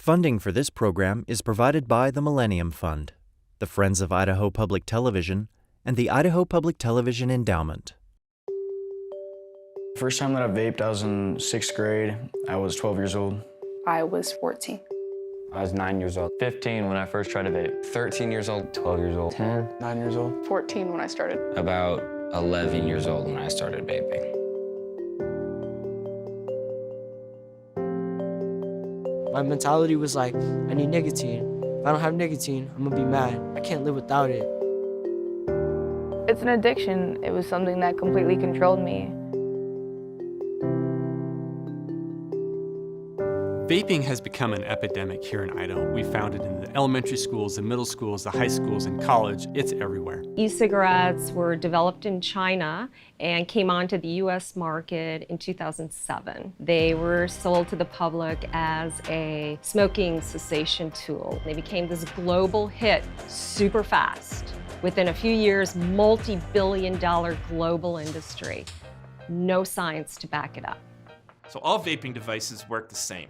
Funding for this program is provided by the Millenium Fund, the Friends of Idaho Public Television, and the Idaho Public Television Endowment. First time that I vaped, I was in 6th grade. I was 12 years old. I was 14. I was 9 years old. 15 when I first tried to vape. 13 years old. 12 years old. 10, 9 years old. 14 when I started. About 11 years old when I started vaping. My mentality was like, I need nicotine. If I don't have nicotine, I'm gonna be mad. I can't live without it. It's an addiction. It was something that completely controlled me. Vaping has become an epidemic here in Idaho. We found it in the elementary schools, the middle schools, the high schools, and college. It's everywhere. E-cigarettes were developed in China and came onto the U.S. market in 2007. They were sold to the public as a smoking cessation tool. They became this global hit super fast. Within a few years, multi-billion-dollar global industry. No science to back it up. So all vaping devices work the same.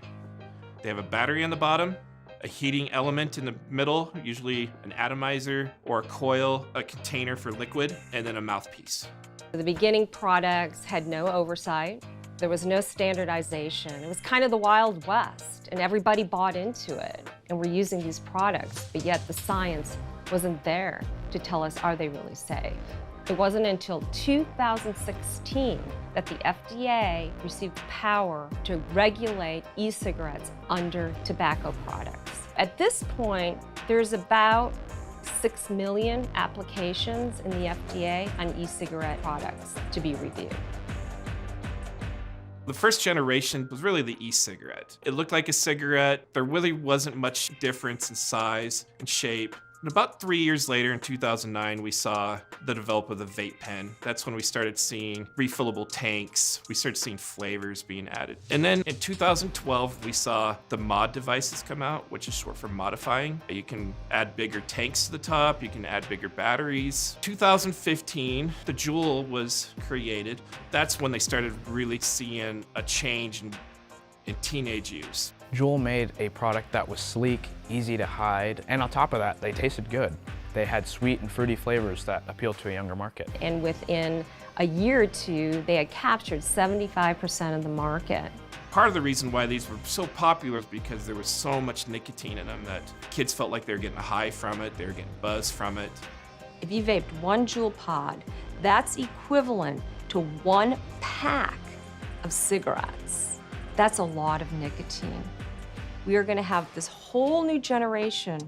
They have a battery on the bottom, a heating element in the middle, usually an atomizer or a coil, a container for liquid, and then a mouthpiece. The beginning products had no oversight. There was no standardization. It was kind of the Wild West, and everybody bought into it and were using these products, but yet the science wasn't there to tell us, are they really safe? It wasn't until 2016 that the FDA received power to regulate e-cigarettes under tobacco products. At this point, there's about 6 million applications in the FDA on e-cigarette products to be reviewed. The first generation was really the e-cigarette. It looked like a cigarette. There really wasn't much difference in size and shape. And about 3 years later, in 2009, we saw the development of the vape pen. That's when we started seeing refillable tanks. We started seeing flavors being added. And then in 2012, we saw the mod devices come out, which is short for modifying. You can add bigger tanks to the top. You can add bigger batteries. 2015, the Juul was created. That's when they started really seeing a change in teenage use. Juul made a product that was sleek, easy to hide, and on top of that, they tasted good. They had sweet and fruity flavors that appealed to a younger market. And within a year or two, they had captured 75% of the market. Part of the reason why these were so popular is because there was so much nicotine in them that kids felt like they were getting a high from it, they were getting buzz from it. If you vaped one Juul pod, that's equivalent to 1 pack of cigarettes. That's a lot of nicotine. We are going to have this whole new generation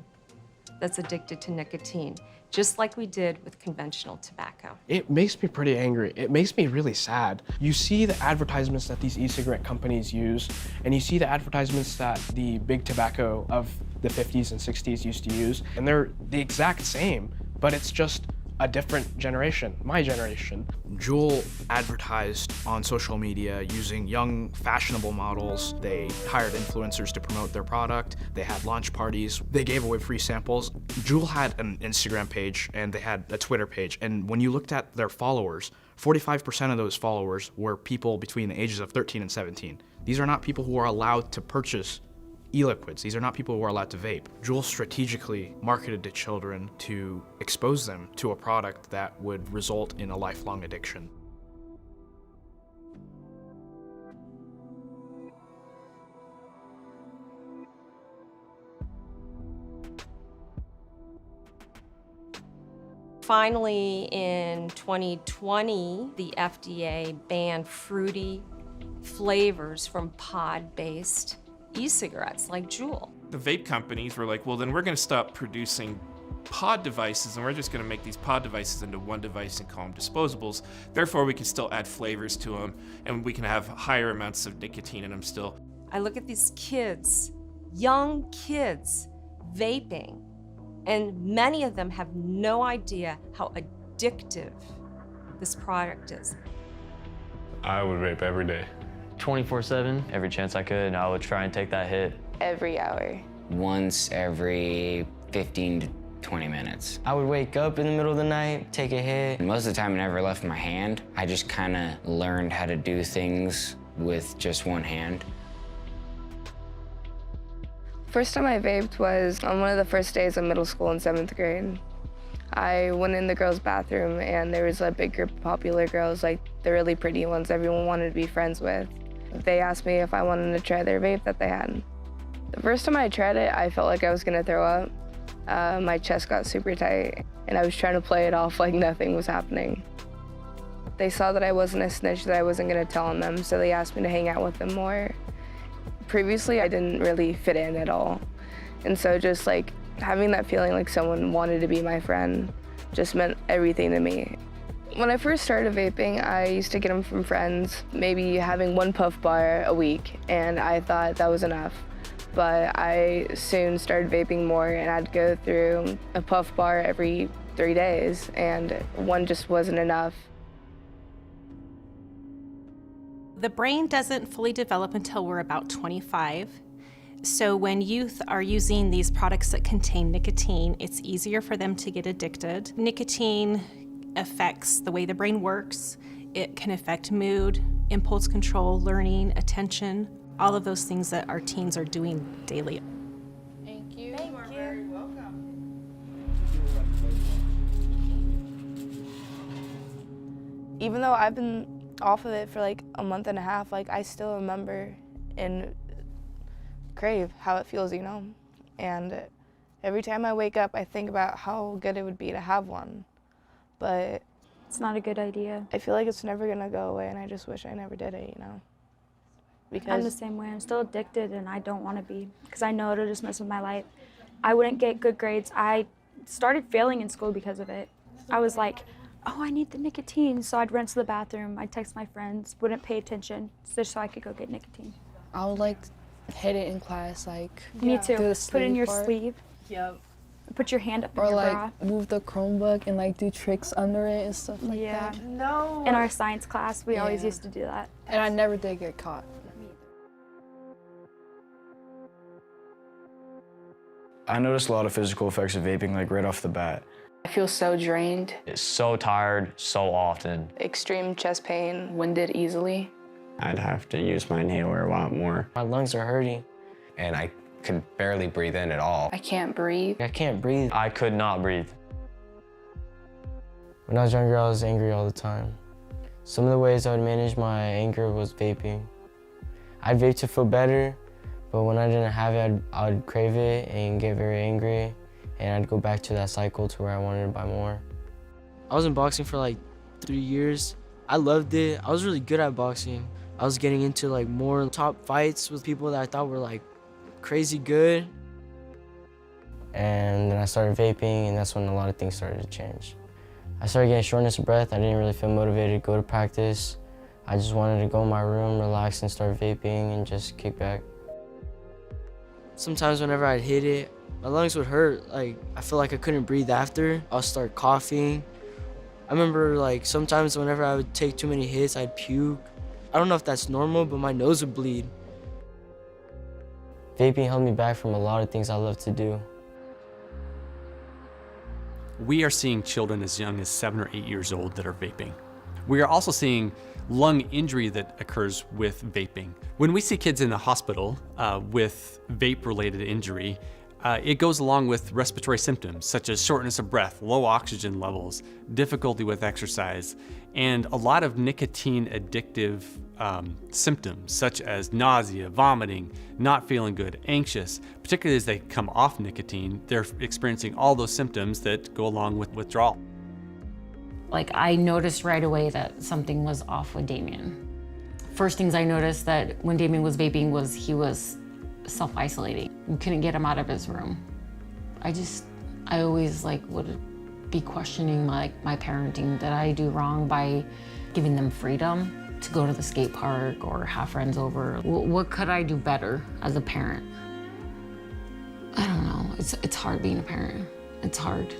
that's addicted to nicotine, just like we did with conventional tobacco. It makes me pretty angry. It makes me really sad. You see the advertisements that these e-cigarette companies use, and you see the advertisements that the big tobacco of the 50s and 60s used to use, and they're the exact same, but it's just a different generation, my generation. Juul advertised on social media using young, fashionable models. They hired influencers to promote their product. They had launch parties. They gave away free samples. Juul had an Instagram page and they had a Twitter page. And when you looked at their followers, 45% of those followers were people between the ages of 13 and 17. These are not people who are allowed to purchase e-liquids. These are not people who are allowed to vape. Juul strategically marketed to children to expose them to a product that would result in a lifelong addiction. Finally, in 2020, the FDA banned fruity flavors from pod-based e-cigarettes like Juul. The vape companies were like, well, then we're going to stop producing pod devices and we're just going to make these pod devices into one device and call them disposables. Therefore, we can still add flavors to them and we can have higher amounts of nicotine in them still. I look at these kids, young kids, vaping, and many of them have no idea how addictive this product is. I would vape every day. 24/7, every chance I could, I would try and take that hit. Every hour. Once every 15 to 20 minutes. I would wake up in the middle of the night, take a hit. Most of the time, I never left my hand. I just kind of learned how to do things with just one hand. First time I vaped was on one of the first days of middle school in 7th grade. I went in the girls' bathroom and there was a big group of popular girls, like the really pretty ones everyone wanted to be friends with. They asked me if I wanted to try their vape that they had. The first time I tried it, I felt like I was gonna throw up. My chest got super tight and I was trying to play it off like nothing was happening. They saw that I wasn't a snitch, that I wasn't gonna tell on them, so they asked me to hang out with them more. Previously, I didn't really fit in at all. And so just like having that feeling like someone wanted to be my friend just meant everything to me. When I first started vaping, I used to get them from friends, maybe having 1 puff bar a week, and I thought that was enough. But I soon started vaping more, and I'd go through a puff bar every 3 days, and one just wasn't enough. The brain doesn't fully develop until we're about 25. So when youth are using these products that contain nicotine, it's easier for them to get addicted. Nicotine affects the way the brain works. It can affect mood, impulse control, learning, attention, all of those things that our teens are doing daily. Thank you. You are very welcome. Even though I've been off of it for like a month and a half, like I still remember and crave how it feels, you know? And every time I wake up, I think about how good it would be to have one. But It's not a good idea. I feel like it's never gonna go away, and I just wish I never did it, you know? Because I'm the same way. I'm still addicted, and I don't want to be, because I know it'll just mess with my life. I wouldn't get good grades. I started failing in school because of it. I was like, oh, I need the nicotine, so I'd run to the bathroom. I'd text my friends, wouldn't pay attention, just so I could go get nicotine. I would like hit it in class, like Me too. do the Put it in your sleeve part. sleeve. Yep. Put your hand up in Or your like bra. move the Chromebook and like do tricks under it and stuff like Yeah. that. No. In our science class, we always Yeah. used to do that. And I never did get caught. I noticed a lot of physical effects of vaping like right off the bat. I feel so drained. It's so tired so often. Extreme chest pain, winded easily. I'd have to use my inhaler a lot more. My lungs are hurting. And I could barely breathe in at all. I can't breathe. I can't breathe. I could not breathe. When I was younger, I was angry all the time. Some of the ways I would manage my anger was vaping. I'd vape to feel better, but when I didn't have it, I would crave it and get very angry, and I'd go back to that cycle to where I wanted to buy more. I was in boxing for like 3 years. I loved it. I was really good at boxing. I was getting into like more top fights with people that I thought were like crazy good. And then I started vaping, and that's when a lot of things started to change. I started getting shortness of breath. I didn't really feel motivated to go to practice. I just wanted to go in my room, relax, and start vaping and just kick back. Sometimes whenever I'd hit it, my lungs would hurt. Like, I feel like I couldn't breathe after. I'll start coughing. I remember like sometimes whenever I would take too many hits, I'd puke. I don't know if that's normal, but my nose would bleed. Vaping held me back from a lot of things I love to do. We are seeing children as young as 7 or 8 years old that are vaping. We are also seeing lung injury that occurs with vaping. When we see kids in the hospital with vape-related injury, it goes along with respiratory symptoms such as shortness of breath, low oxygen levels, difficulty with exercise, and a lot of nicotine addictive symptoms such as nausea, vomiting, not feeling good, anxious. Particularly as they come off nicotine, they're experiencing all those symptoms that go along with withdrawal. Like, I noticed right away that something was off with Damien. First things I noticed that when Damien was vaping was he was self-isolating. We couldn't get him out of his room. I always would be questioning my parenting. Did I do wrong by giving them freedom to go to the skate park or have friends over? What could I do better as a parent? I don't know. It's hard being a parent. It's hard.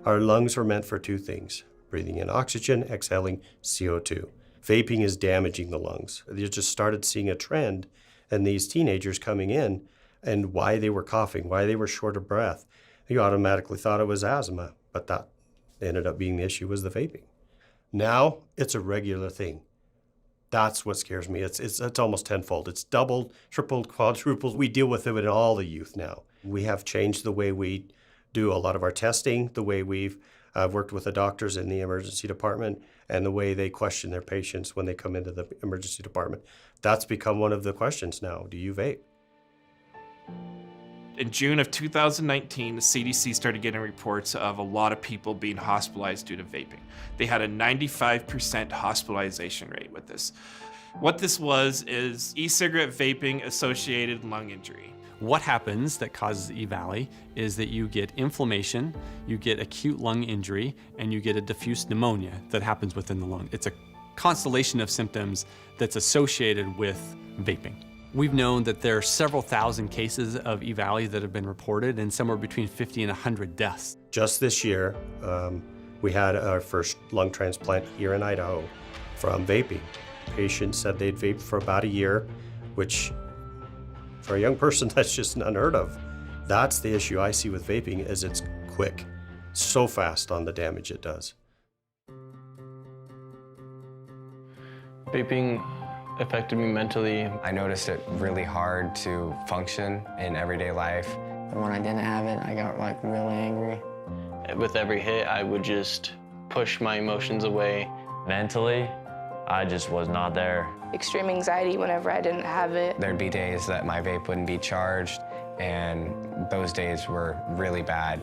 Our lungs are meant for two things: breathing in oxygen, exhaling CO2. Vaping is damaging the lungs. You just started seeing a trend in these teenagers coming in and why they were coughing, why they were short of breath. You automatically thought it was asthma, but that ended up being the issue was the vaping. Now it's a regular thing. That's what scares me. It's almost tenfold. It's doubled, tripled, quadrupled. We deal with it in all the youth now. We have changed the way we do a lot of our testing, the way we've worked with the doctors in the emergency department, and the way they question their patients when they come into the emergency department. That's become one of the questions now. Do you vape? In June of 2019, the CDC started getting reports of a lot of people being hospitalized due to vaping. They had a 95% hospitalization rate with this. What this was is e-cigarette vaping associated lung injury. What happens that causes E-valley is that you get inflammation, you get acute lung injury, and you get a diffuse pneumonia that happens within the lung. It's a constellation of symptoms that's associated with vaping. We've known that there are several thousand cases of E-valley that have been reported and somewhere between 50 and 100 deaths. Just this year, we had our first lung transplant here in Idaho from vaping. Patients said they'd vaped for about a year, which for a young person, that's just unheard of. That's the issue I see with vaping, is it's quick, so fast on the damage it does. Vaping affected me mentally. I noticed it really hard to function in everyday life. And when I didn't have it, I got like really angry. With every hit, I would just push my emotions away. Mentally, I just was not there. Extreme anxiety whenever I didn't have it. There'd be days that my vape wouldn't be charged, and those days were really bad.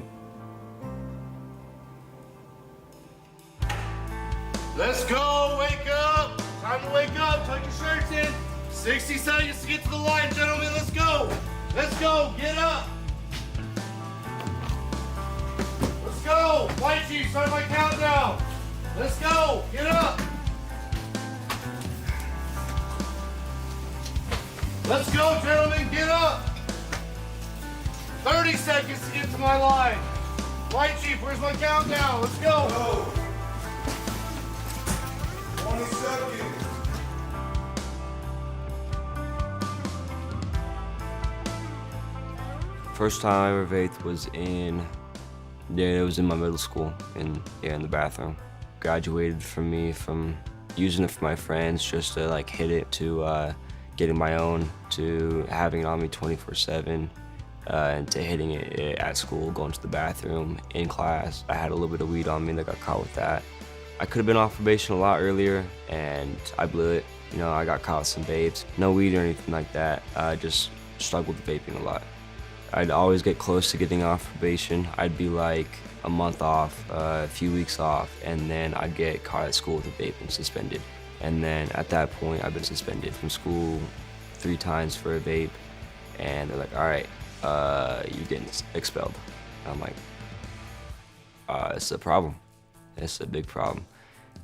Let's go, wake up! Time to wake up, tuck your shirts in. 60 seconds to get to the line, gentlemen, let's go! Let's go, get up! Let's go! White Chief, start my countdown! Let's go, get up! Let's go, gentlemen, get up! 30 seconds to get to my line. White Chief, where's my countdown? Let's go! 20 seconds. First time I ever vaped was it was in my middle school, in the bathroom. Graduated from using it for my friends just to like hit it, to getting my own, to having it on me 24/7, and to hitting it at school, going to the bathroom, in class. I had a little bit of weed on me and I got caught with that. I could have been off probation a lot earlier, and I blew it. You know, I got caught with some vapes. No weed or anything like that. I just struggled with vaping a lot. I'd always get close to getting off probation. I'd be like a month off, a few weeks off, and then I'd get caught at school with a vape and suspended. And then at that point, I've been suspended from school 3 times for a vape, and they're like, all right, you're getting expelled. And I'm like, it's a problem. It's a big problem.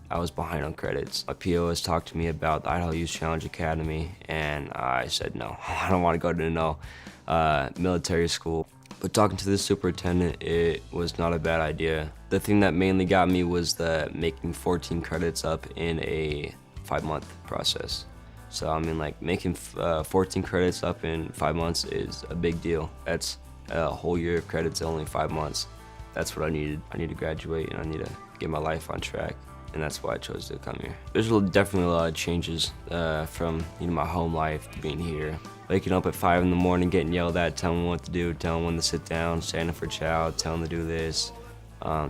I was behind on credits. My PO has talked to me about the Idaho Youth Challenge Academy, and I said no. I don't want to go to military school. But talking to the superintendent, it was not a bad idea. The thing that mainly got me was making 14 credits up in a 5-month process. So I mean, like, making 14 credits up in 5 months is a big deal. That's a whole year of credits in only 5 months. That's what I needed. I need to graduate and I need to get my life on track. And that's why I chose to come here. There's definitely a lot of changes from my home life to being here. Waking up at 5 in the morning, getting yelled at, telling them what to do, telling them when to sit down, standing for chow, telling them to do this.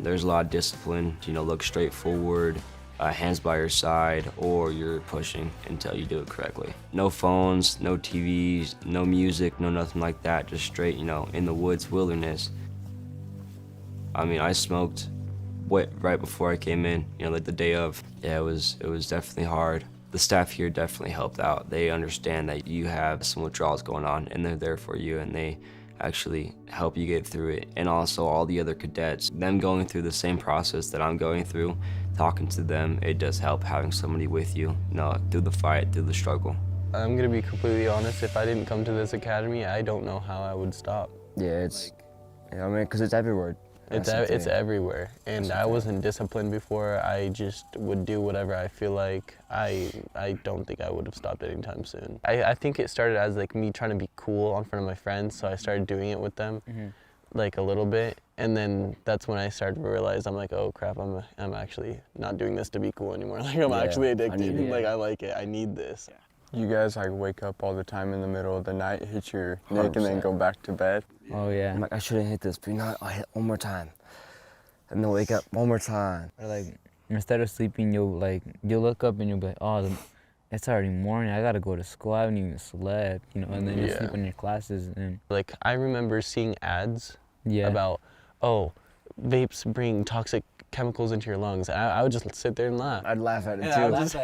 There's a lot of discipline. Look straight forward, hands by your side, or you're pushing until you do it correctly. No phones, no TVs, no music, no nothing like that. Just straight, in the woods, wilderness. I mean, I smoked right before I came in, like the day of. Yeah, it was definitely hard. The staff here definitely helped out. They understand that you have some withdrawals going on, and they're there for you, and they actually help you get through it. And also all the other cadets, them going through the same process that I'm going through, talking to them, it does help having somebody with you, through the fight, through the struggle. I'm gonna be completely honest, if I didn't come to this academy, I don't know how I would stop. Yeah, because it's everywhere. It's everywhere, and I wasn't disciplined before. I just would do whatever I feel like. I don't think I would have stopped anytime soon. I think it started as like me trying to be cool in front of my friends, so I started doing it with them. like a little bit, and then that's when I started to realize, I'm like, oh crap, I'm actually not doing this to be cool anymore. Like I'm actually addicted. Like I like it. I need this. You guys like wake up all the time in the middle of the night, hit your neck, and then go back to bed? Oh yeah. I'm like, I shouldn't hit this, but you know what? I'll hit one more time. And then wake up one more time. Or like, instead of sleeping, you'll look up and you'll be like, oh, it's already morning. I gotta go to school. I haven't even slept, you know. And then you sleep in your classes. And like I remember seeing ads about, oh, vapes bring toxic chemicals into your lungs. I would just sit there and laugh. I'd laugh at it too.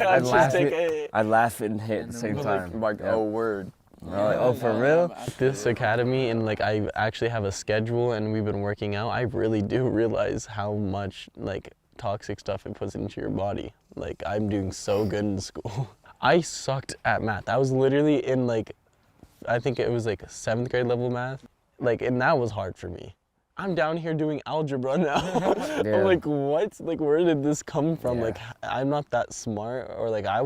I'd laugh and hit at the same time. Like oh word. Like, oh, for real? This academy, and like I actually have a schedule and we've been working out. I really do realize how much like toxic stuff it puts into your body. Like I'm doing so good in school. I sucked at math. I was literally in like, I think it was like 7th grade level math. Like, and that was hard for me. I'm down here doing algebra now. I'm like, what? Like, where did this come from? Like, I'm not that smart, or like, I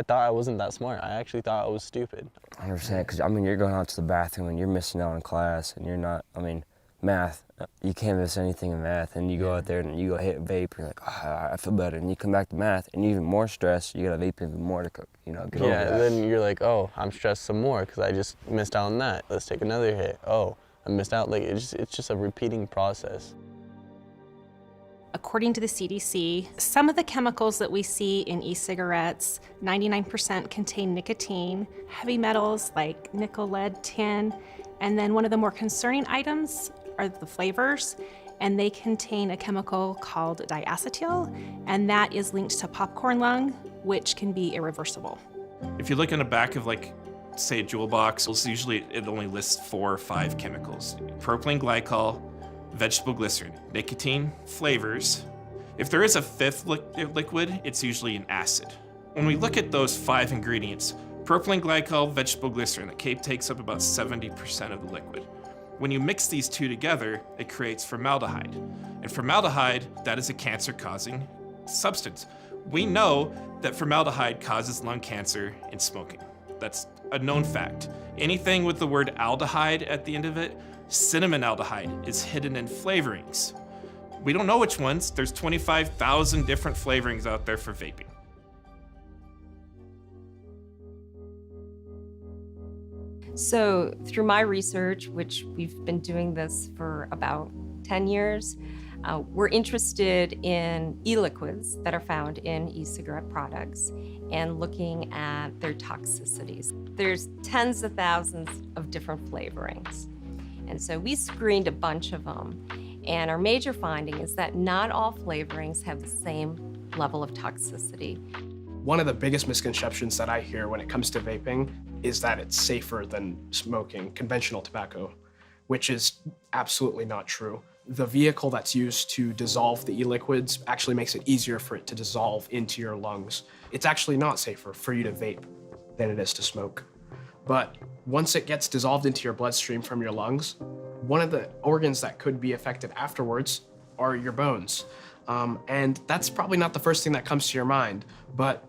thought I wasn't that smart. I actually thought I was stupid. 100%, because I mean, you're going out to the bathroom and you're missing out on class, and you're not, I mean, math, you can't miss anything in math, and you go out there and you go hit vape, you're like, oh, I feel better, and you come back to math, and you're even more stressed, you gotta vape even more to cook, you know, get over that. Then you're like, oh, I'm stressed some more, because I just missed out on that. Let's take another hit. Oh, I missed out. Like, it's just a repeating process. According to the CDC, some of the chemicals that we see in e-cigarettes, 99% contain nicotine, heavy metals like nickel, lead, tin, and then one of the more concerning items are the flavors, and they contain a chemical called diacetyl, and that is linked to popcorn lung, which can be irreversible. If you look in the back of like, say a jewel box, usually it only lists 4 or 5 chemicals. Propylene glycol, vegetable glycerin, nicotine, flavors. If there is a 5th liquid, it's usually an acid. When we look at those 5 ingredients, propylene glycol, vegetable glycerin, the cape takes up about 70% of the liquid. When you mix these two together, it creates formaldehyde. And formaldehyde, that is a cancer-causing substance. We know that formaldehyde causes lung cancer in smoking. That's a known fact. Anything with the word aldehyde at the end of it, cinnamon aldehyde, is hidden in flavorings. We don't know which ones. There's 25,000 different flavorings out there for vaping. So through my research, which we've been doing this for about 10 years, we're interested in e-liquids that are found in e-cigarette products and looking at their toxicities. There's tens of thousands of different flavorings. And so we screened a bunch of them. And our major finding is that not all flavorings have the same level of toxicity. One of the biggest misconceptions that I hear when it comes to vaping is that it's safer than smoking conventional tobacco, which is absolutely not true. The vehicle that's used to dissolve the e-liquids actually makes it easier for it to dissolve into your lungs. It's actually not safer for you to vape than it is to smoke. But once it gets dissolved into your bloodstream from your lungs, one of the organs that could be affected afterwards are your bones. And that's probably not the first thing that comes to your mind, but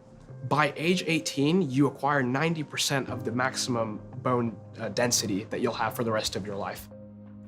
by age 18, you acquire 90% of the maximum bone density that you'll have for the rest of your life.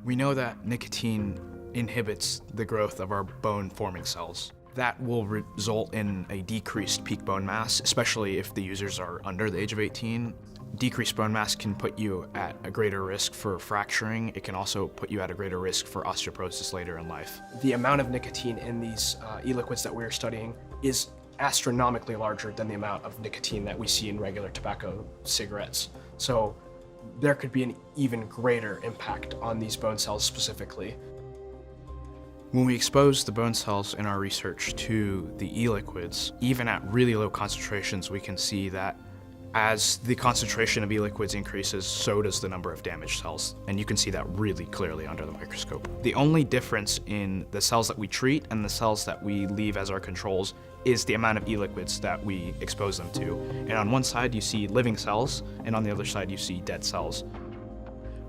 We know that nicotine inhibits the growth of our bone-forming cells. That will result in a decreased peak bone mass, especially if the users are under the age of 18. Decreased bone mass can put you at a greater risk for fracturing. It can also put you at a greater risk for osteoporosis later in life. The amount of nicotine in these e-liquids that we're studying is astronomically larger than the amount of nicotine that we see in regular tobacco cigarettes. So there could be an even greater impact on these bone cells specifically. When we expose the bone cells in our research to the e-liquids, even at really low concentrations, we can see that as the concentration of e-liquids increases, so does the number of damaged cells. And you can see that really clearly under the microscope. The only difference in the cells that we treat and the cells that we leave as our controls is the amount of e-liquids that we expose them to. And on one side you see living cells, and on the other side you see dead cells.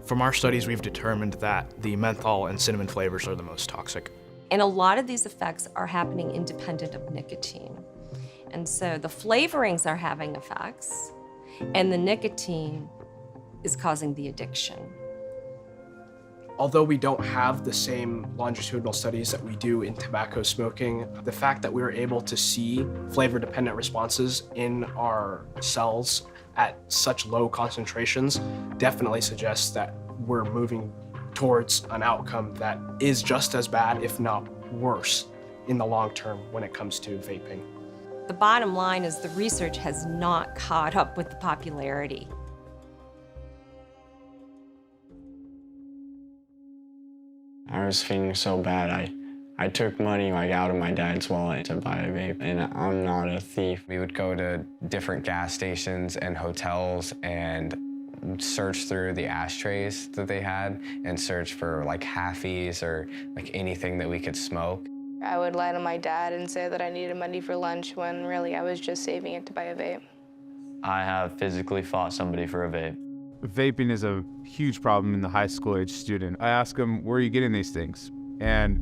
From our studies, we've determined that the menthol and cinnamon flavors are the most toxic. And a lot of these effects are happening independent of nicotine. And so the flavorings are having effects, and the nicotine is causing the addiction. Although we don't have the same longitudinal studies that we do in tobacco smoking, the fact that we were able to see flavor-dependent responses in our cells at such low concentrations definitely suggests that we're moving towards an outcome that is just as bad, if not worse, in the long term when it comes to vaping. The bottom line is the research has not caught up with the popularity. I was feeling so bad. I took money like out of my dad's wallet to buy a vape, and I'm not a thief. We would go to different gas stations and hotels and search through the ashtrays that they had and search for like halfies or like anything that we could smoke. I would lie to my dad and say that I needed money for lunch when really I was just saving it to buy a vape. I have physically fought somebody for a vape. Vaping is a huge problem in the high school age student. I ask them, where are you getting these things? And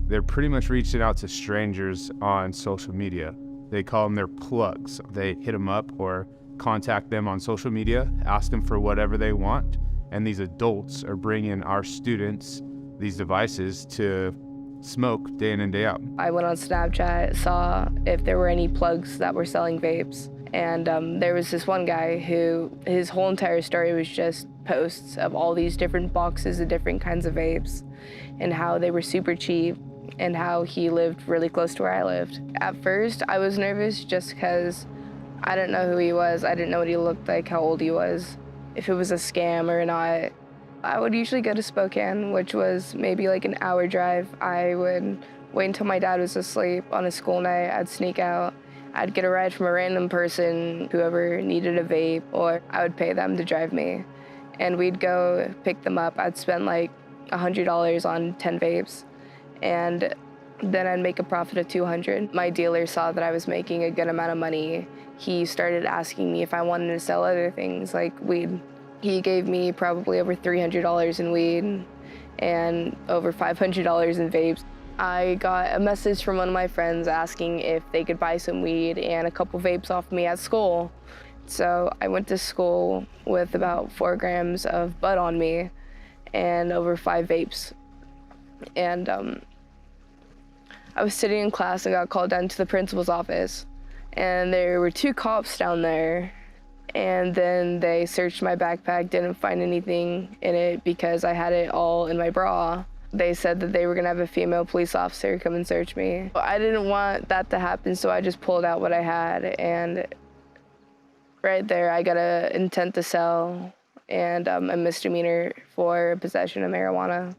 they're pretty much reaching out to strangers on social media. They call them their plugs. They hit them up or contact them on social media, ask them for whatever they want. And these adults are bringing our students these devices to smoke day in and day out. I went on Snapchat, saw if there were any plugs that were selling vapes. And there was this one guy who, his whole entire story was just posts of all these different boxes of different kinds of vapes and how they were super cheap and how he lived really close to where I lived. At first, I was nervous just because I didn't know who he was. I didn't know what he looked like, how old he was, if it was a scam or not. I would usually go to Spokane, which was maybe like an hour drive. I would wait until my dad was asleep on a school night. I'd sneak out. I'd get a ride from a random person, whoever needed a vape, or I would pay them to drive me. And we'd go pick them up. I'd spend like $100 on 10 vapes, and then I'd make a profit of $200. My dealer saw that I was making a good amount of money. He started asking me if I wanted to sell other things like weed. He gave me probably over $300 in weed and over $500 in vapes. I got a message from one of my friends asking if they could buy some weed and a couple vapes off me at school. So I went to school with about 4 grams of bud on me and over 5 vapes. And I was sitting in class and got called down to the principal's office. And there were 2 cops down there. And then they searched my backpack, didn't find anything in it because I had it all in my bra. They said that they were gonna have a female police officer come and search me. I didn't want that to happen, so I just pulled out what I had, and right there I got an intent to sell and a misdemeanor for possession of marijuana.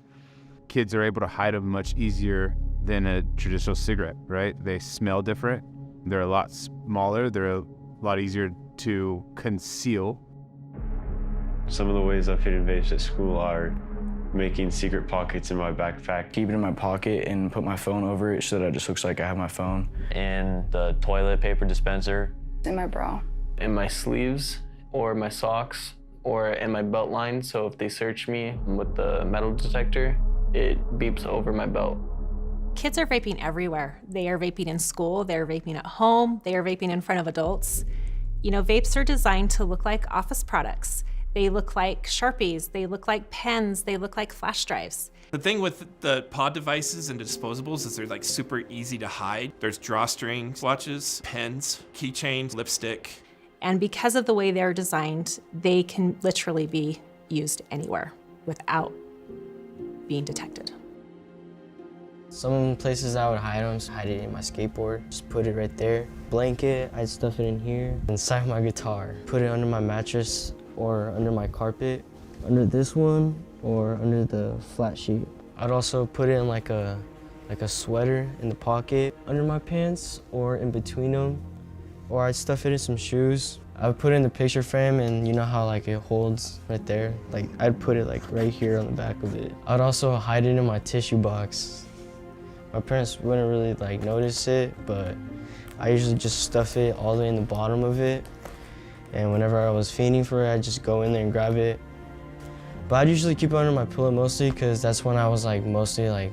Kids are able to hide them much easier than a traditional cigarette, right? They smell different, they're a lot smaller, they're a lot easier to conceal. Some of the ways I fitted vapes at school are making secret pockets in my backpack. Keep it in my pocket and put my phone over it so that it just looks like I have my phone. In the toilet paper dispenser. In my bra. In my sleeves or my socks or in my belt line, so if they search me with the metal detector, it beeps over my belt. Kids are vaping everywhere. They are vaping in school, they're vaping at home, they are vaping in front of adults. You know, vapes are designed to look like office products. They look like Sharpies, they look like pens, they look like flash drives. The thing with the pod devices and disposables is they're like super easy to hide. There's drawstring watches, pens, keychains, lipstick. And because of the way they're designed, they can literally be used anywhere without being detected. Some places I would hide them, hide it in my skateboard, just put it right there. Blanket, I'd stuff it in here. Inside my guitar, put it under my mattress or under my carpet, under this one or under the flat sheet. I'd also put it in like a sweater in the pocket, under my pants or in between them, or I'd stuff it in some shoes. I would put it in the picture frame, and you know how like it holds right there? Like I'd put it like right here on the back of it. I'd also hide it in my tissue box. My parents wouldn't really like notice it, but I usually just stuff it all the way in the bottom of it. And whenever I was fiending for it, I'd just go in there and grab it. But I'd usually keep it under my pillow mostly because that's when I was like mostly like,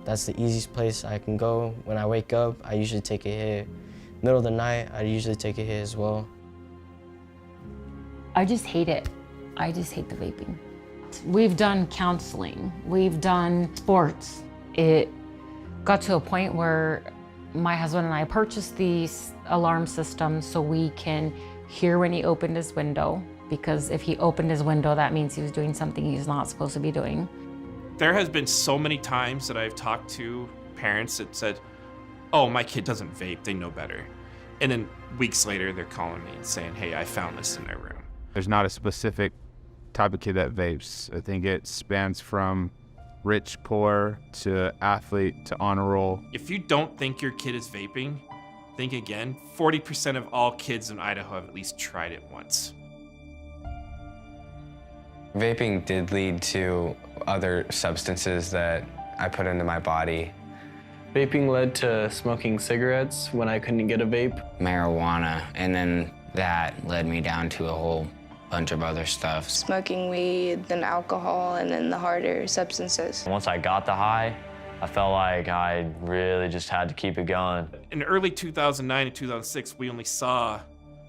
that's the easiest place I can go. When I wake up, I usually take a hit. Middle of the night, I usually take a hit as well. I just hate it. I just hate the vaping. We've done counseling, we've done sports. It got to a point where my husband and I purchased these alarm systems so we can hear when he opened his window, because if he opened his window, that means he was doing something he's not supposed to be doing. There has been so many times that I've talked to parents that said, oh, my kid doesn't vape, they know better. And then weeks later, they're calling me and saying, hey, I found this in their room. There's not a specific type of kid that vapes. I think it spans from rich, poor, to athlete, to honor roll. If you don't think your kid is vaping, think again. 40% of all kids in Idaho have at least tried it once. Vaping did lead to other substances that I put into my body. Vaping led to smoking cigarettes when I couldn't get a vape. Marijuana, and then that led me down to a whole bunch of other stuff. Smoking weed, then alcohol, and then the harder substances. Once I got the high, I felt like I really just had to keep it going. In early 2009 and 2006, we only saw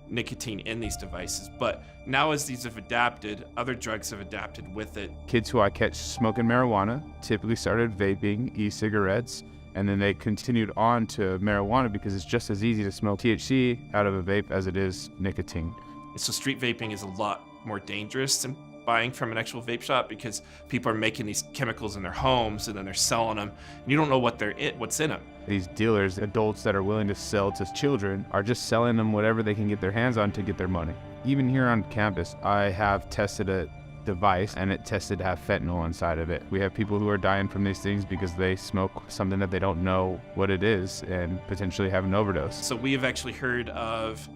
nicotine in these devices, but now as these have adapted, other drugs have adapted with it. Kids who I catch smoking marijuana typically started vaping e-cigarettes, and then they continued on to marijuana because it's just as easy to smoke THC out of a vape as it is nicotine. So street vaping is a lot more dangerous than buying from an actual vape shop because people are making these chemicals in their homes and then they're selling them, and you don't know what's in them. These dealers, adults that are willing to sell to children, are just selling them whatever they can get their hands on to get their money. Even here on campus, I have tested a device and it tested to have fentanyl inside of it. We have people who are dying from these things because they smoke something that they don't know what it is and potentially have an overdose. So we have actually heard of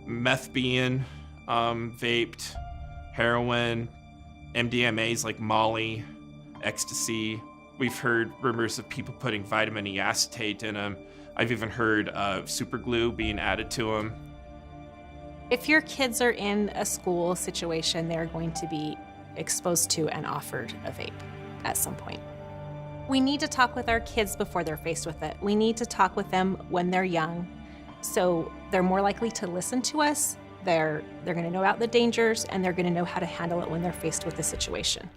meth being vaped, heroin, MDMAs like Molly, ecstasy. We've heard rumors of people putting vitamin E acetate in them. I've even heard of super glue being added to them. If your kids are in a school situation, they're going to be exposed to and offered a vape at some point. We need to talk with our kids before they're faced with it. We need to talk with them when they're young, so they're more likely to listen to us. They're going to know about the dangers, and they're going to know how to handle it when they're faced with the situation.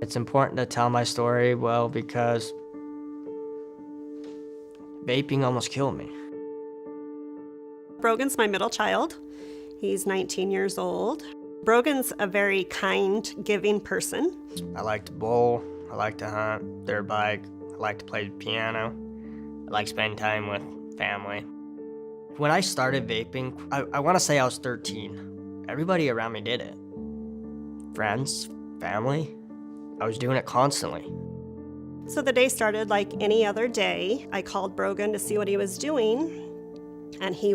It's important to tell my story well because vaping almost killed me. Brogan's my middle child. He's 19 years old. Brogan's a very kind, giving person. I like to bowl, I like to hunt, dirt bike, I like to play the piano, I like spending time with family. When I started vaping, I want to say I was 13. Everybody around me did it. Friends, family, I was doing it constantly. So the day started like any other day. I called Brogan to see what he was doing, and he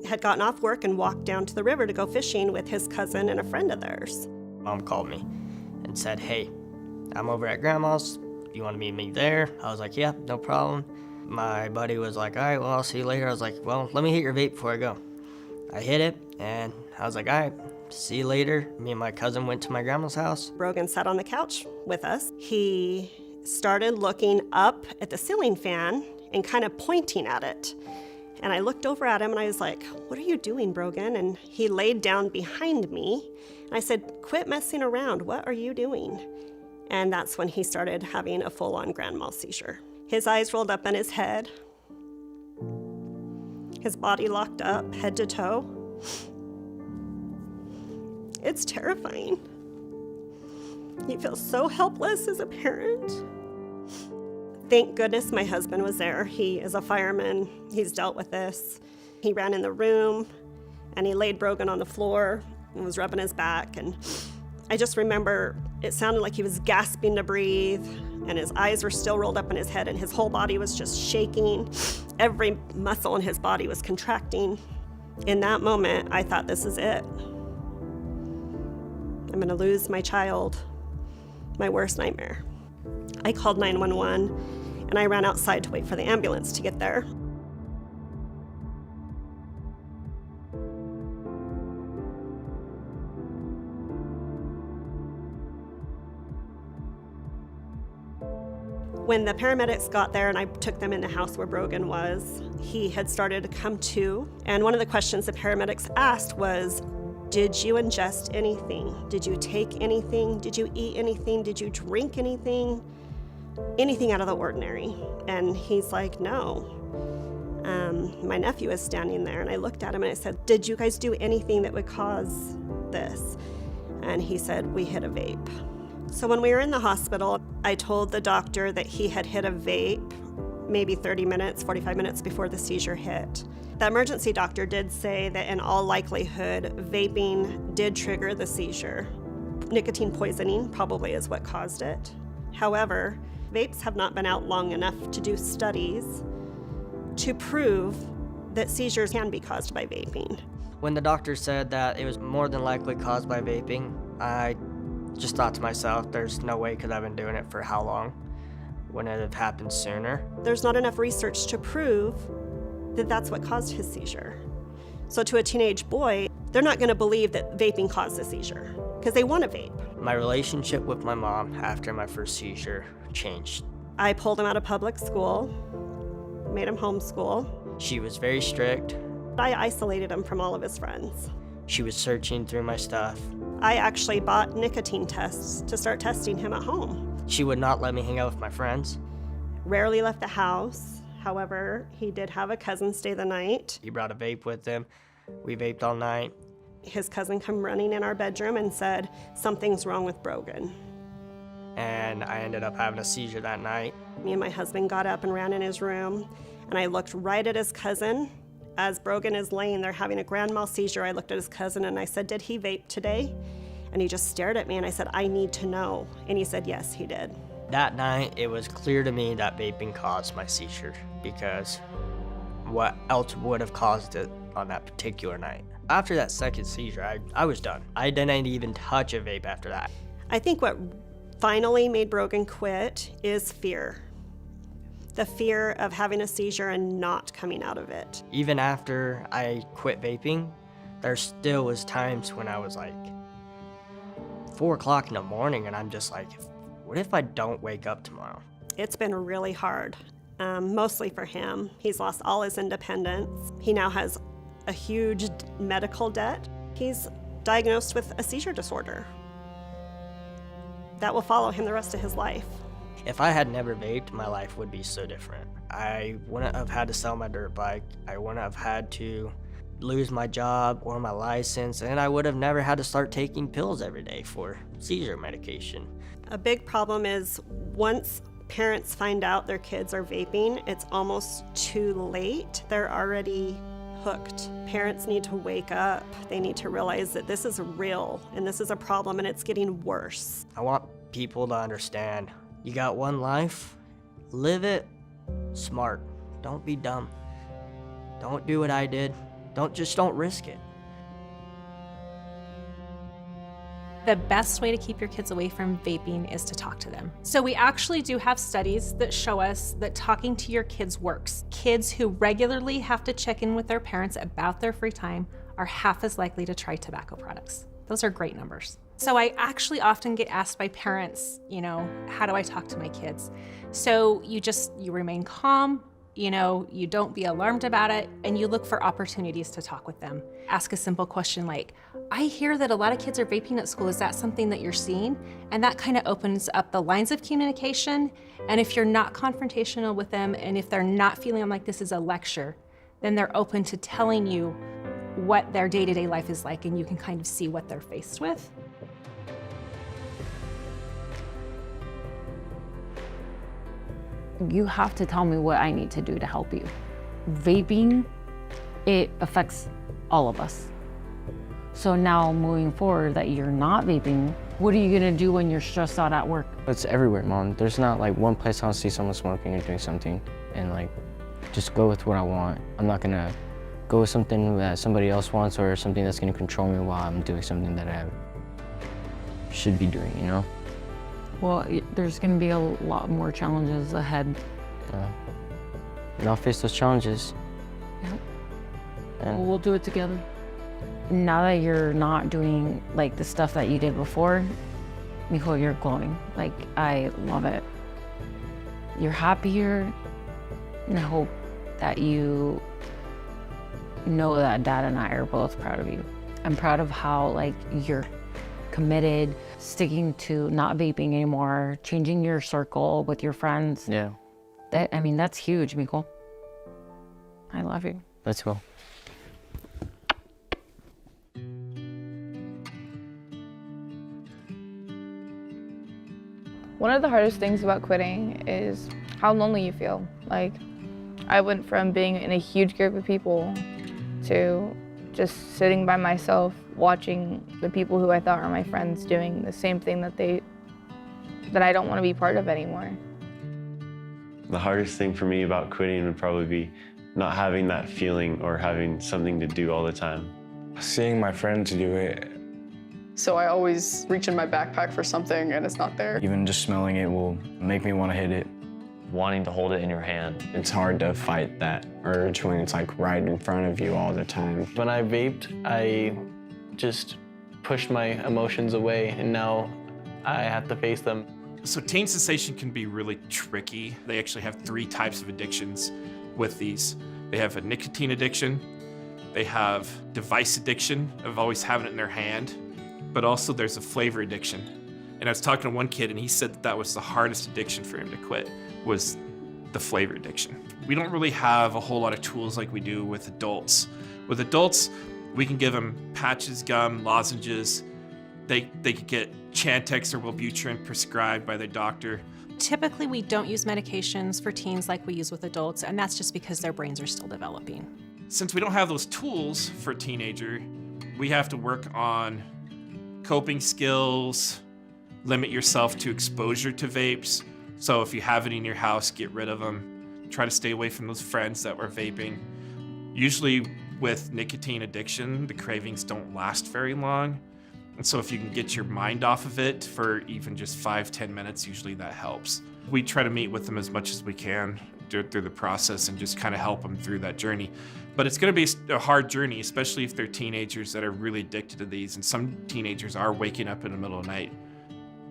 had gotten off work and walked down to the river to go fishing with his cousin and a friend of theirs. Mom called me and said, hey, I'm over at Grandma's. Do you want to meet me there? I was like, yeah, no problem. My buddy was like, all right, well, I'll see you later. I was like, well, let me hit your vape before I go. I hit it, and I was like, all right, see you later. Me and my cousin went to my grandma's house. Brogan sat on the couch with us. He started looking up at the ceiling fan and kind of pointing at it. And I looked over at him and I was like, what are you doing, Brogan? And he laid down behind me. And I said, quit messing around. What are you doing? And that's when he started having a full-on grand mal seizure. His eyes rolled up in his head. His body locked up, head to toe. It's terrifying. You feel so helpless as a parent. Thank goodness my husband was there. He is a fireman. He's dealt with this. He ran in the room and he laid Brogan on the floor and was rubbing his back. And I just remember it sounded like he was gasping to breathe, and his eyes were still rolled up in his head, and his whole body was just shaking. Every muscle in his body was contracting. In that moment, I thought, this is it. I'm gonna lose my child, my worst nightmare. I called 911, and I ran outside to wait for the ambulance to get there. When the paramedics got there and I took them in the house where Brogan was, he had started to come to. And one of the questions the paramedics asked was, did you ingest anything? Did you take anything? Did you eat anything? Did you drink anything? Anything out of the ordinary? And he's like, no. My nephew is standing there, and I looked at him and I said, did you guys do anything that would cause this? And he said, we hit a vape. So when we were in the hospital, I told the doctor that he had hit a vape maybe 30 minutes, 45 minutes before the seizure hit. The emergency doctor did say that in all likelihood, vaping did trigger the seizure. Nicotine poisoning probably is what caused it. However, vapes have not been out long enough to do studies to prove that seizures can be caused by vaping. When the doctor said that it was more than likely caused by vaping, I just thought to myself, there's no way because I've been doing it for how long? Wouldn't it have happened sooner? There's not enough research to prove that that's what caused his seizure. So to a teenage boy, they're not going to believe that vaping caused a seizure because they want to vape. My relationship with my mom after my first seizure changed. I pulled him out of public school, made him homeschool. She was very strict. I isolated him from all of his friends. She was searching through my stuff. I actually bought nicotine tests to start testing him at home. She would not let me hang out with my friends. Rarely left the house. However, he did have a cousin stay the night. He brought a vape with him. We vaped all night. His cousin come running in our bedroom and said, something's wrong with Brogan. And I ended up having a seizure that night. Me and my husband got up and ran in his room, and I looked right at his cousin. As Brogan is laying there having a grand mal seizure, I looked at his cousin and I said, did he vape today? And he just stared at me and I said, I need to know. And he said, yes, he did. That night, it was clear to me that vaping caused my seizure because what else would have caused it on that particular night? After that second seizure, I was done. I didn't even touch a vape after that. I think what finally made Brogan quit is fear. The fear of having a seizure and not coming out of it. Even after I quit vaping, there still was times when I was like 4 o'clock in the morning and I'm just like, what if I don't wake up tomorrow? It's been really hard, mostly for him. He's lost all his independence. He now has a huge medical debt. He's diagnosed with a seizure disorder. That will follow him the rest of his life. If I had never vaped, my life would be so different. I wouldn't have had to sell my dirt bike. I wouldn't have had to lose my job or my license, and I would have never had to start taking pills every day for seizure medication. A big problem is once parents find out their kids are vaping, it's almost too late. They're already hooked. Parents need to wake up. They need to realize that this is real and this is a problem and it's getting worse. I want people to understand, you got one life, live it smart. Don't be dumb. Don't do what I did. Don't risk it. The best way to keep your kids away from vaping is to talk to them. So we actually do have studies that show us that talking to your kids works. Kids who regularly have to check in with their parents about their free time are half as likely to try tobacco products. Those are great numbers. So I actually often get asked by parents, how do I talk to my kids? So you remain calm, you don't be alarmed about it, and you look for opportunities to talk with them. Ask a simple question like, I hear that a lot of kids are vaping at school. Is that something that you're seeing? And that kind of opens up the lines of communication. And if you're not confrontational with them, and if they're not feeling like this is a lecture, then they're open to telling you what their day-to-day life is like, and you can kind of see what they're faced with. You have to tell me what I need to do to help you. Vaping, it affects all of us. So now moving forward that you're not vaping, what are you gonna do when you're stressed out at work? It's everywhere, Mom. There's not like one place I'll see someone smoking or doing something and just go with what I want. I'm not gonna go with something that somebody else wants or something that's gonna control me while I'm doing something that I should be doing, Well, there's going to be a lot more challenges ahead. And I'll face those challenges. Yep. And We'll do it together. Now that you're not doing the stuff that you did before, Mijo, you're glowing. I love it. You're happier, and I hope that you know that Dad and I are both proud of you. I'm proud of how like you're committed, sticking to not vaping anymore, changing your circle with your friends. Yeah. I mean, that's huge, Miko. I love you. Let's go. One of the hardest things about quitting is how lonely you feel. Like, I went from being in a huge group of people to just sitting by myself, watching the people who I thought were my friends doing the same thing that I don't want to be part of anymore. The hardest thing for me about quitting would probably be not having that feeling or having something to do all the time. Seeing my friends do it. So I always reach in my backpack for something and it's not there. Even just smelling it will make me want to hit it. Wanting to hold it in your hand. It's hard to fight that urge when it's like right in front of you all the time. When I vaped, I just pushed my emotions away, and now I have to face them. So teen cessation can be really tricky. They actually have 3 types of addictions with these. They have a nicotine addiction, they have device addiction of always having it in their hand, but also there's a flavor addiction. And I was talking to one kid and he said that was the hardest addiction for him to quit, was the flavor addiction. We don't really have a whole lot of tools like we do with adults. With adults, we can give them patches, gum, lozenges. They could get Chantix or Wellbutrin prescribed by their doctor. Typically, we don't use medications for teens like we use with adults, and that's just because their brains are still developing. Since we don't have those tools for a teenager, we have to work on coping skills, limit yourself to exposure to vapes. So if you have it in your house, get rid of them. Try to stay away from those friends that were vaping. Usually with nicotine addiction, the cravings don't last very long. And so if you can get your mind off of it for even just 5-10 minutes, usually that helps. We try to meet with them as much as we can through the process and just kind of help them through that journey. But it's going to be a hard journey, especially if they're teenagers that are really addicted to these. And some teenagers are waking up in the middle of the night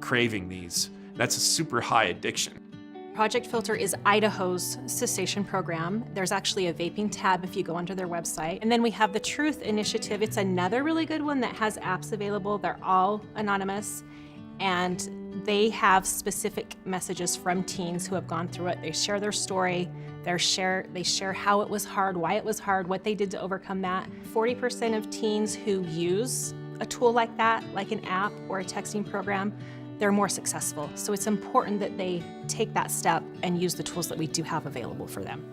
craving these. That's a super high addiction. Project Filter is Idaho's cessation program. There's actually a vaping tab if you go onto their website. And then we have the Truth Initiative. It's another really good one that has apps available. They're all anonymous, and they have specific messages from teens who have gone through it. They share their story. They share how it was hard, why it was hard, what they did to overcome that. 40% of teens who use a tool like that, like an app or a texting program, they're more successful. So it's important that they take that step and use the tools that we do have available for them.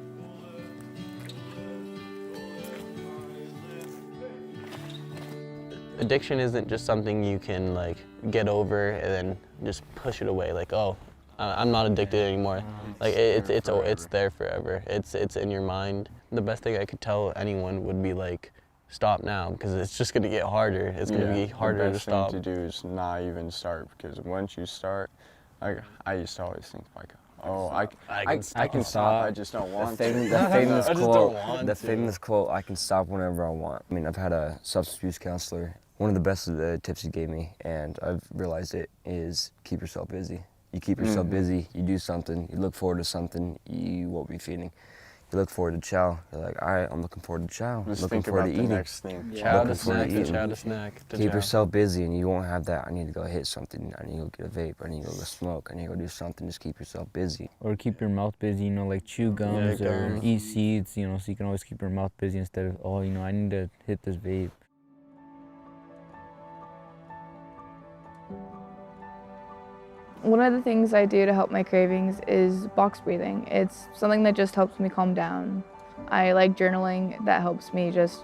Addiction isn't just something you can like get over and then just push it away. Like, oh, I'm not addicted anymore. Like it's there forever. It's in your mind. The best thing I could tell anyone would be like, stop now, because it's just gonna get harder. It's gonna be harder to stop. The best thing to do is not even start, because once you start, I used to always think like, oh, I can stop. I just don't want to. The famous quote, I can stop whenever I want. I mean, I've had a substance abuse counselor. One of the best of the tips he gave me, and I've realized it, is keep yourself busy. You keep yourself busy, you do something, you look forward to something you won't be feeding. You look forward to chow. You're like, all right, I'm looking forward to chow. Just looking think forward about to the eating. next thing. Chow to snack. Keep yourself busy, and you won't have that. I need to go hit something. I need to go get a vape. I need to go smoke. I need to go do something. Just keep yourself busy. Or keep your mouth busy, like chew gums or eat seeds, so you can always keep your mouth busy instead of, oh, I need to hit this vape. One of the things I do to help my cravings is box breathing. It's something that just helps me calm down. I like journaling. That helps me just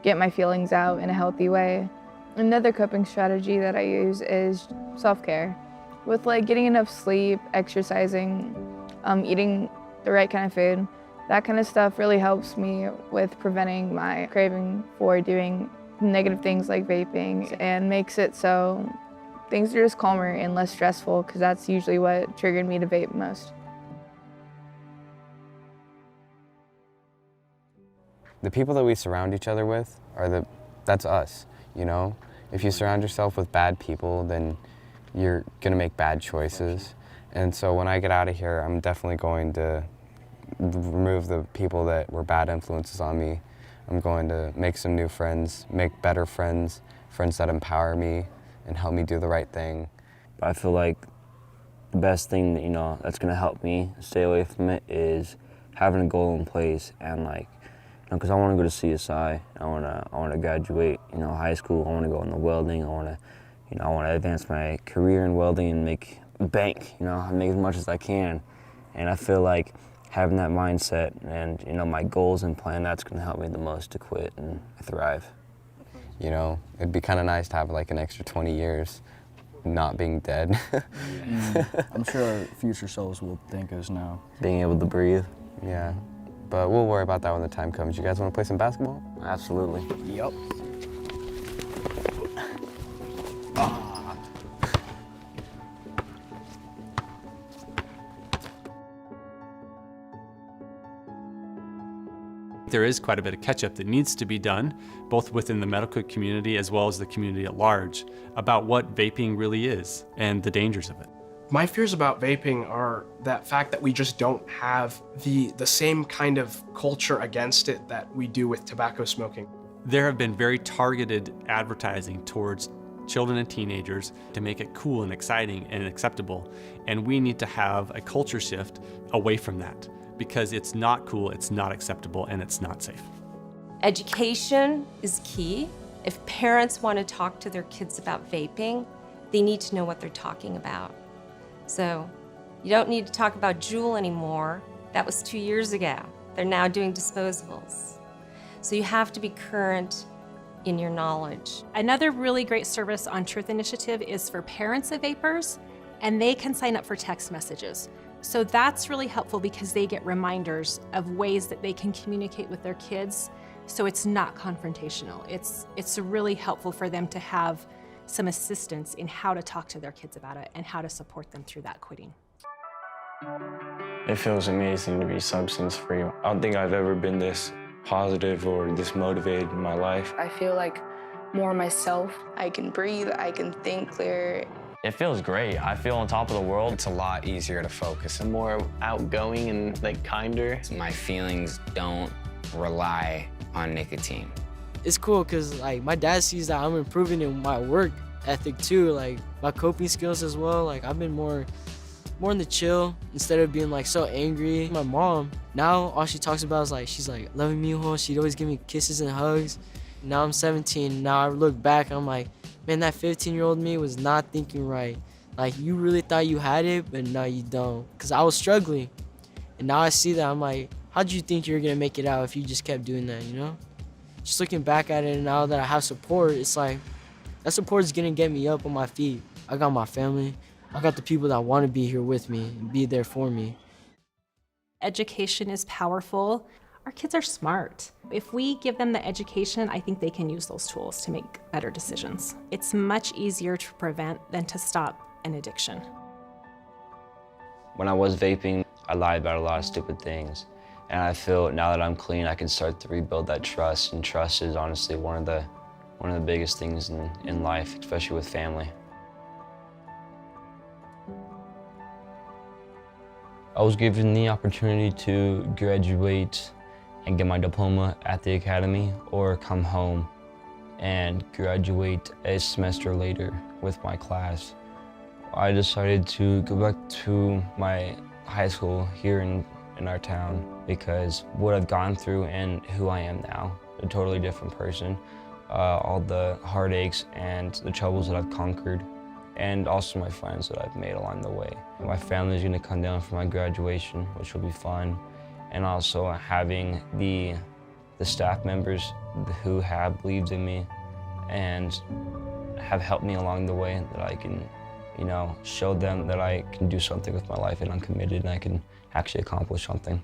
get my feelings out in a healthy way. Another coping strategy that I use is self-care. With getting enough sleep, exercising, eating the right kind of food, that kind of stuff really helps me with preventing my craving for doing negative things like vaping, and makes it so things are just calmer and less stressful, because that's usually what triggered me to vape most. The people that we surround each other with that's us, If you surround yourself with bad people, then you're gonna make bad choices. And so when I get out of here, I'm definitely going to remove the people that were bad influences on me. I'm going to make some new friends, make better friends, friends that empower me and help me do the right thing. I feel like the best thing, that's gonna help me stay away from it is having a goal in place, and because I want to go to CSI, I want to graduate, high school. I want to go into welding. I want to advance my career in welding and make bank, make as much as I can. And I feel like having that mindset and my goals and plan, that's going to help me the most to quit and thrive. It'd be kind of nice to have like an extra 20 years not being dead. I'm sure future selves will thank us now. Being able to breathe. Yeah, but we'll worry about that when the time comes. You guys want to play some basketball? Absolutely. Yep. There is quite a bit of catch-up that needs to be done, both within the medical community as well as the community at large, about what vaping really is and the dangers of it. My fears about vaping are that fact that we just don't have the same kind of culture against it that we do with tobacco smoking. There have been very targeted advertising towards children and teenagers to make it cool and exciting and acceptable, and we need to have a culture shift away from that, because it's not cool, it's not acceptable, and it's not safe. Education is key. If parents want to talk to their kids about vaping, they need to know what they're talking about. So you don't need to talk about Juul anymore. That was 2 years ago. They're now doing disposables. So you have to be current in your knowledge. Another really great service on Truth Initiative is for parents of vapers, and they can sign up for text messages. So that's really helpful because they get reminders of ways that they can communicate with their kids, so it's not confrontational. It's really helpful for them to have some assistance in how to talk to their kids about it and how to support them through that quitting. It feels amazing to be substance-free. I don't think I've ever been this positive or this motivated in my life. I feel like more myself. I can breathe, I can think clear. It feels great. I feel on top of the world. It's a lot easier to focus. I'm more outgoing and kinder. My feelings don't rely on nicotine. It's cool because my dad sees that I'm improving in my work ethic too, my coping skills as well. I've been more in the chill instead of being so angry. My mom, now all she talks about is she's love me, she'd always give me kisses and hugs. Now I'm 17, now I look back, I'm like, man, that 15-year-old me was not thinking right. You really thought you had it, but now you don't. Because I was struggling. And now I see that, I'm like, how'd you think you were going to make it out if you just kept doing that, Just looking back at it, and now that I have support, it's that support is going to get me up on my feet. I got my family. I got the people that want to be here with me and be there for me. Education is powerful. Our kids are smart. If we give them the education, I think they can use those tools to make better decisions. It's much easier to prevent than to stop an addiction. When I was vaping, I lied about a lot of stupid things. And I feel now that I'm clean, I can start to rebuild that trust. And trust is honestly one of the biggest things in life, especially with family. I was given the opportunity to graduate and get my diploma at the academy, or come home and graduate a semester later with my class. I decided to go back to my high school here in our town because what I've gone through and who I am now, a totally different person. All the heartaches and the troubles that I've conquered, and also my friends that I've made along the way. My family's gonna come down for my graduation, which will be fun. And also having the staff members who have believed in me and have helped me along the way, that I can, show them that I can do something with my life and I'm committed and I can actually accomplish something.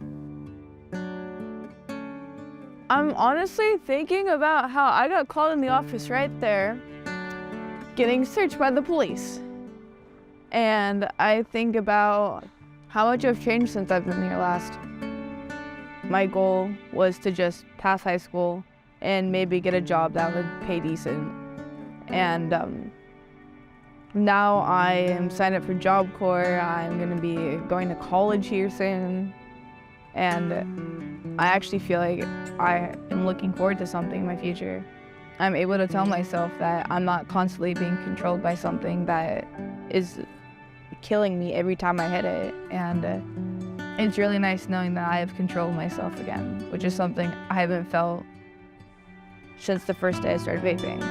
I'm honestly thinking about how I got called in the office right there, getting searched by the police. And I think about how much I've changed since I've been here last. My goal was to just pass high school and maybe get a job that would pay decent. And now I am signed up for Job Corps. I'm gonna be going to college here soon. And I actually feel like I am looking forward to something in my future. I'm able to tell myself that I'm not constantly being controlled by something that is killing me every time I hit it. And it's really nice knowing that I have control of myself again, which is something I haven't felt since the first day I started vaping.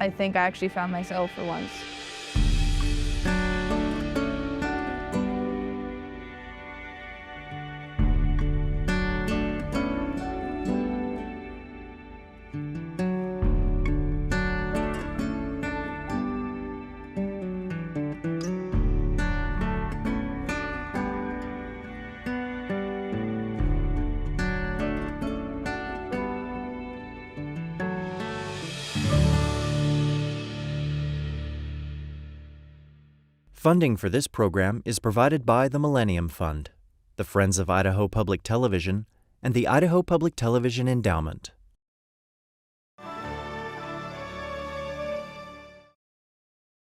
I think I actually found myself for once. Funding for this program is provided by the Millenium Fund, the Friends of Idaho Public Television, and the Idaho Public Television Endowment.